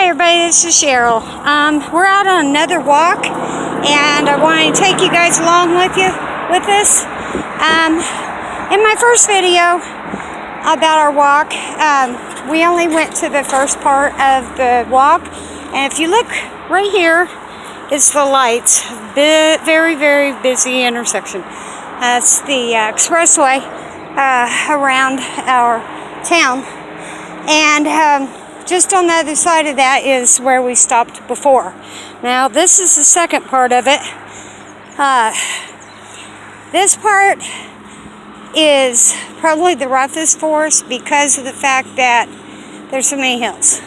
Hi everybody, this is Cheryl. We're out on another walk, and I want to take you guys along with us. In my first video about our walk, we only went to the first part of the walk, and if you look right here, it's the lights. Very, very busy intersection. It's the expressway around our town, and just on the other side of that is where we stopped before. Now this is the second part of it. This part is probably the roughest for us because of the fact that there's so many hills.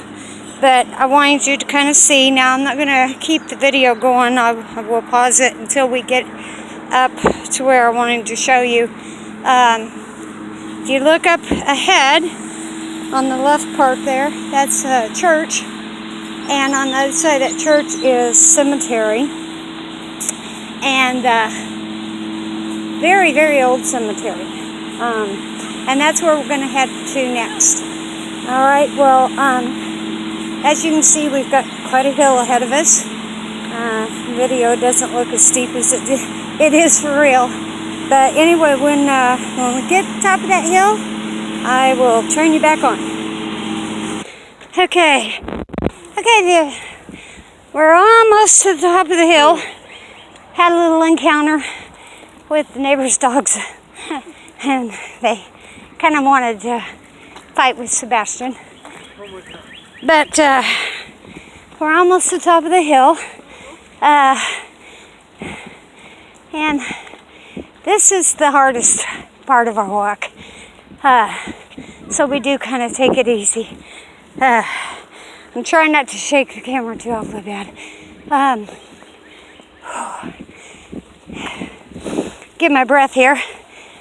But I wanted you to kind of see. Now I'm not going to keep the video going. I will pause it until we get up to where I wanted to show you. If you look up ahead, on the left part there, that's a church, and on the other side of that church is cemetery, and very, very old cemetery, and that's where we're going to head to next. Alright, well, as you can see, we've got quite a hill ahead of us. The video doesn't look as steep as it is for real, but anyway, when we get to the top of that hill, I will turn you back on. Okay, we're almost to the top of the hill. Had a little encounter with the neighbor's dogs, and they kind of wanted to fight with Sebastian. But we're almost to the top of the hill, and this is the hardest part of our walk. So we do kind of take it easy. I'm trying not to shake the camera too awfully bad. Get my breath here.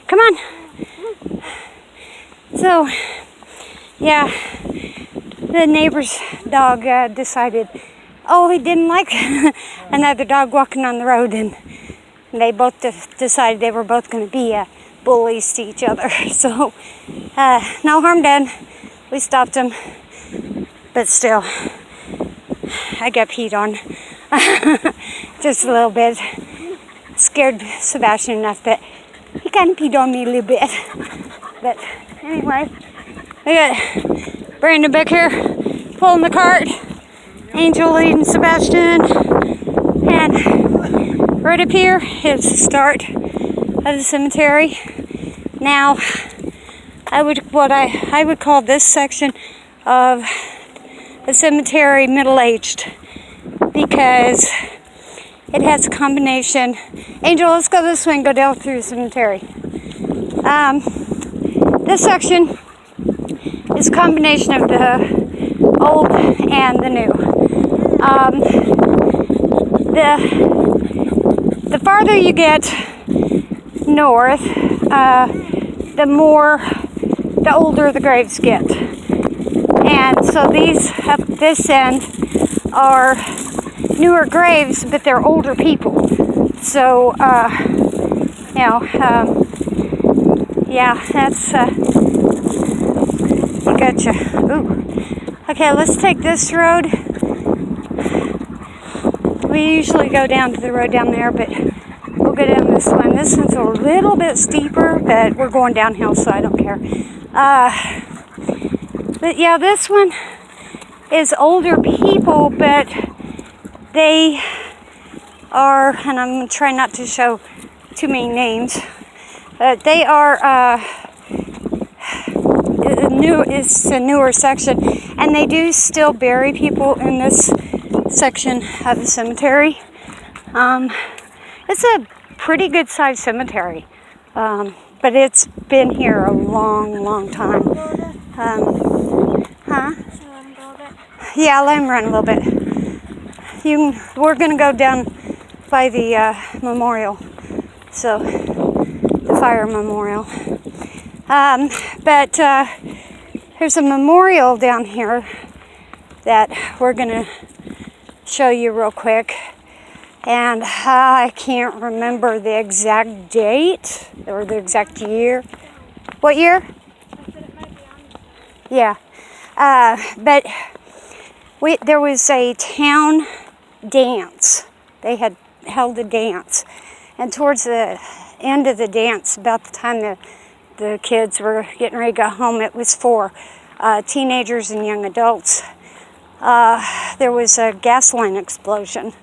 Come on. So, yeah, the neighbor's dog decided, he didn't like another dog walking on the road, and they both decided they were both going to be bullies to each other. So no harm done. We stopped them, but still I got peed on just a little bit. Scared Sebastian enough that he kind of peed on me a little bit. But anyway, we got Brandon back here pulling the cart, Angel leading Sebastian, and right up here is the start of the cemetery. Now, I would call this section of the cemetery middle-aged, because it has a combination. Angel, let's go this way and go down through the cemetery. This section is a combination of the old and the new. The farther you get north, the older the graves get. And so these up this end are newer graves, but they're older people. So, yeah, that's, gotcha. Ooh. Okay, let's take this road. We usually go down to the road down there, but we'll go down this one. This one's a little bit steeper, but we're going downhill, so I don't care. But yeah, this one is older people, but they are, and I'm going to try not to show too many names, but they are it's a newer section, and they do still bury people in this section of the cemetery. It's a pretty good sized cemetery, but it's been here a long, long time. Yeah, let him run a little bit. We're gonna go down by the memorial, so the fire memorial. But there's a memorial down here that we're gonna show you real quick, and I can't remember the exact date or the exact year. What year? Yeah, but there was a town dance. They had held a dance. And towards the end of the dance, about the time the kids were getting ready to go home, it was for teenagers and young adults. There was a gasoline explosion,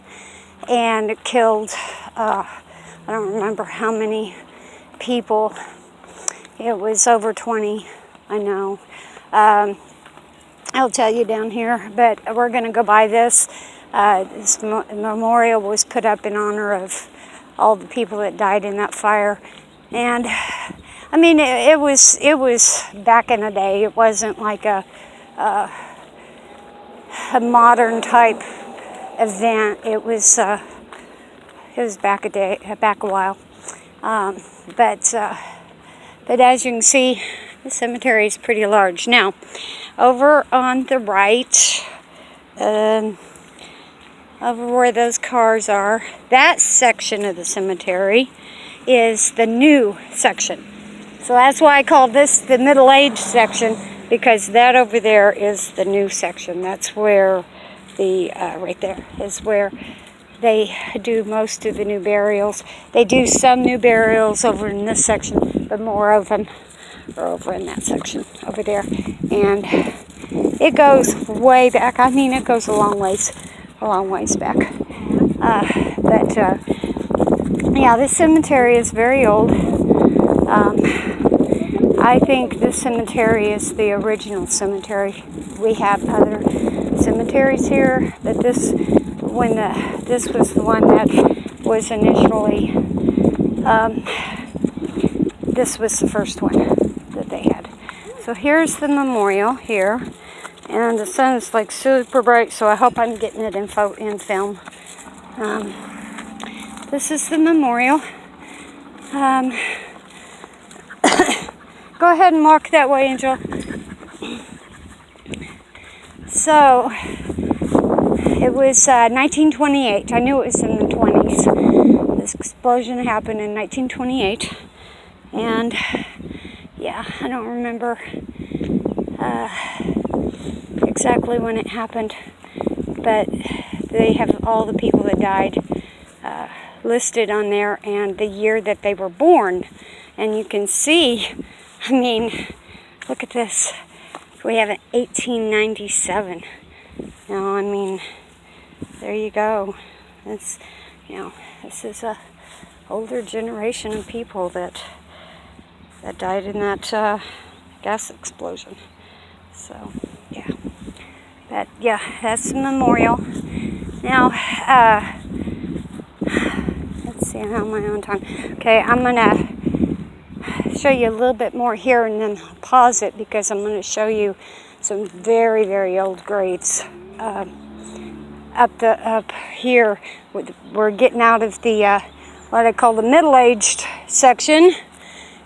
and it killed, I don't remember how many people. It was over 20, I know. I'll tell you down here, but we're going to go by this. This memorial was put up in honor of all the people that died in that fire. And I mean, it was back in the day. It wasn't like a modern type event. It was back a while. But as you can see, the cemetery is pretty large. Now, over on the right, over where those cars are, that section of the cemetery is the new section. So that's why I call this the middle-aged section, because that over there is the new section. That's where right there is where they do most of the new burials. They do some new burials over in this section, but more of them are over in that section over there. And it goes way back. I mean, it goes a long ways back. Yeah, this cemetery is very old. I think this cemetery is the original cemetery. We have other cemeteries here, but this was the one that was initially, this was the first one that they had. So here's the memorial here, and the sun is like super bright, so I hope I'm getting it in film. This is the memorial. Go ahead and walk that way, Angel. So, it was 1928. I knew it was in the 20s. This explosion happened in 1928. And, yeah, I don't remember exactly when it happened. But they have all the people that died listed on there and the year that they were born. And you can see, I mean, look at this. We have an 1897. I mean, there you go. It's, this is a older generation of people that died in that gas explosion. So, yeah. But, yeah, that's the memorial. Now, let's see, I'm on my own time. Okay, I'm going to show you a little bit more here and then pause it because I'm going to show you some very, very old graves up here. We're getting out of the what I call the middle-aged section,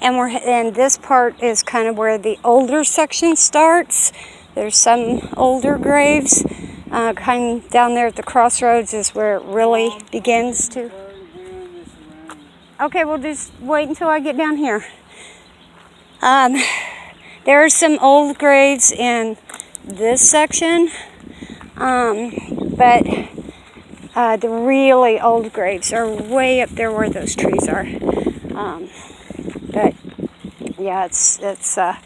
and this part is kind of where the older section starts. There's some older graves. Kind of down there at the crossroads is where it really begins to. Okay, we'll just wait until I get down here. There are some old graves in this section, but the really old graves are way up there where those trees are. But yeah, it's a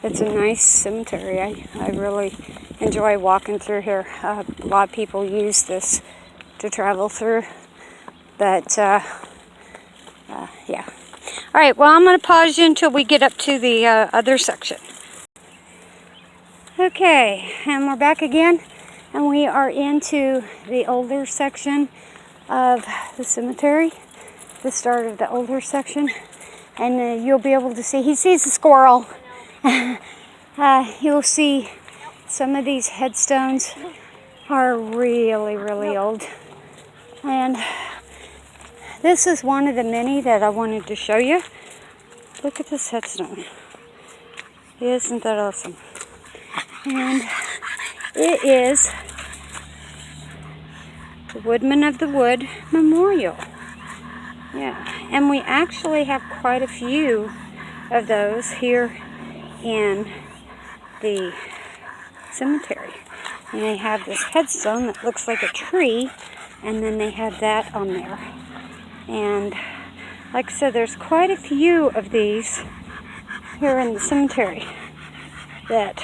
nice cemetery. I really enjoy walking through here. A lot of people use this to travel through, but yeah. All right, well, I'm going to pause you until we get up to the other section. Okay, and we're back again, and we are into the older section of the cemetery, the start of the older section, and you'll be able to see, he sees a squirrel. You'll see some of these headstones are really, really old, and this is one of the many that I wanted to show you. Look at this headstone. Isn't that awesome? And it is the Woodman of the Wood Memorial. Yeah, and we actually have quite a few of those here in the cemetery. And they have this headstone that looks like a tree, and then they have that on there. And like I said, there's quite a few of these here in the cemetery that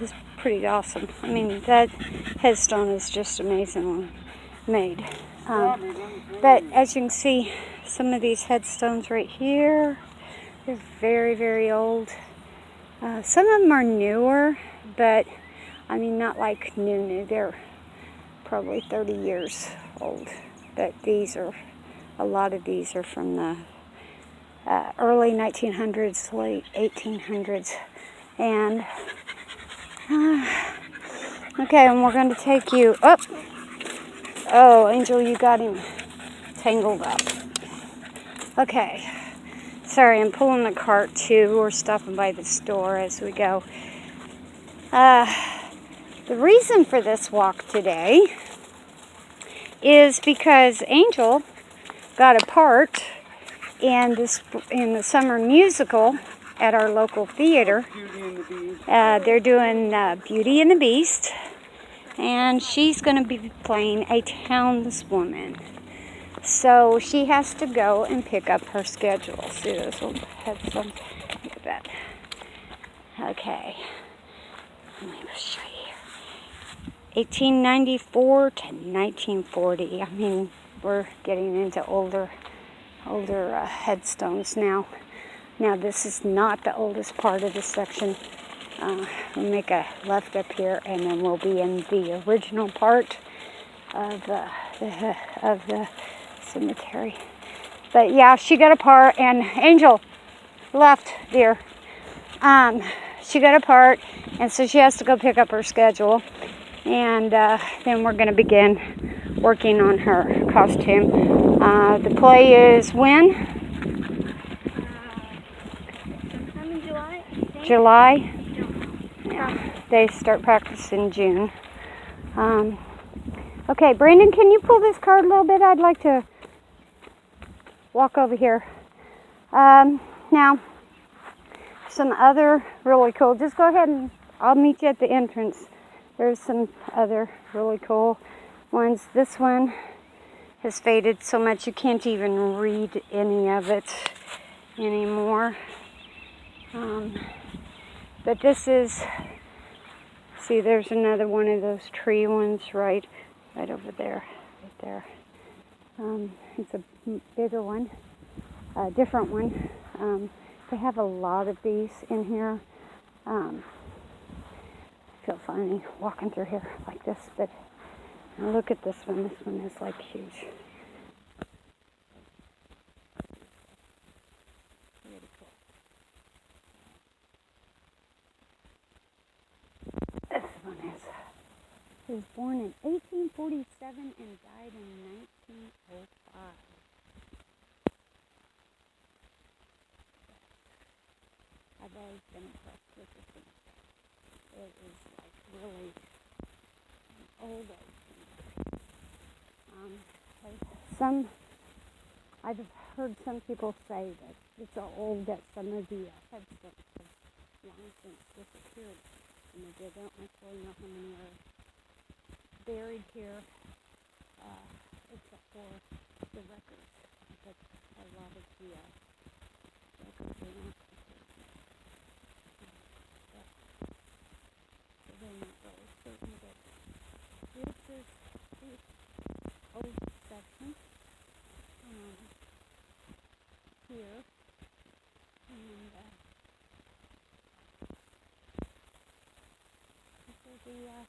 is pretty awesome. I mean, that headstone is just amazingly made. But as you can see, some of these headstones right here, they're very, very old. Some of them are newer, but I mean, not like new. They're probably 30 years old. But a lot of these are from the early 1900s, late 1800s. And, okay, and we're going to take you up. Oh, Angel, you got him tangled up. Okay. Sorry, I'm pulling the cart too. We're stopping by the store as we go. The reason for this walk today is because Angel got a part in the summer musical at our local theater. They're doing Beauty and the Beast, and she's going to be playing a townswoman. So she has to go and pick up her schedule. See those little headstones? Look at that. Okay. Let me show you here. 1894 to 1940. I mean, we're getting into older headstones now. Now, this is not the oldest part of this section. We'll make a left up here, and then we'll be in the original part of the cemetery. But yeah, she got a part, and Angel left, dear. She got a part, and so she has to go pick up her schedule, and then we're going to begin working on her costume. The play is when? Sometime in July, I think. July? Yeah, they start practice in June. Okay, Brandon, can you pull this card a little bit? I'd like to walk over here. Now, some other really cool, just go ahead and I'll meet you at the entrance. There's some other really cool ones. This one has faded so much you can't even read any of it anymore. But this is, see, there's another one of those tree ones right over there, right there. It's a bigger one, a different one. They have a lot of these in here. I feel funny walking through here like this, but look at this one. This one is like huge. Really cool. This one is. He was born in 1847 and died in 1905. I've always been impressed with this one. It is like really old cemetery. I've heard some people say that it's so old that some of the headstones have long since disappeared, and they don't actually know how many are buried here, except for the records. But a lot of the records are not complete. So they're not really certain that this is the old section here, and these are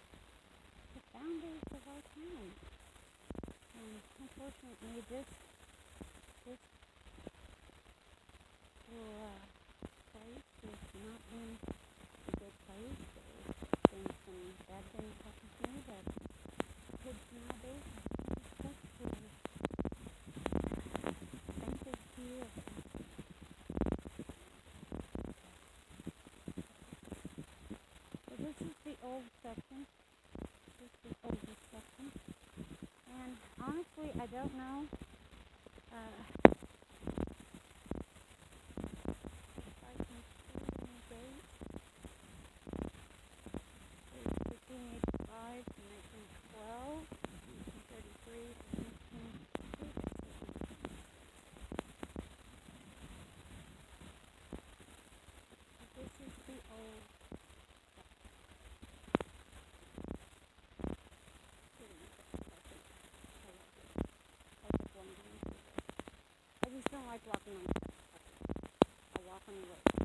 the founders of our town. And unfortunately, this little place has not been a good place. There's been some bad things happen to me that kids nowadays are supposed to think is here. So this is the old section. This is the oldest section. And honestly, I don't know if I can see any dates. There's like walking on the road. I walk on the road.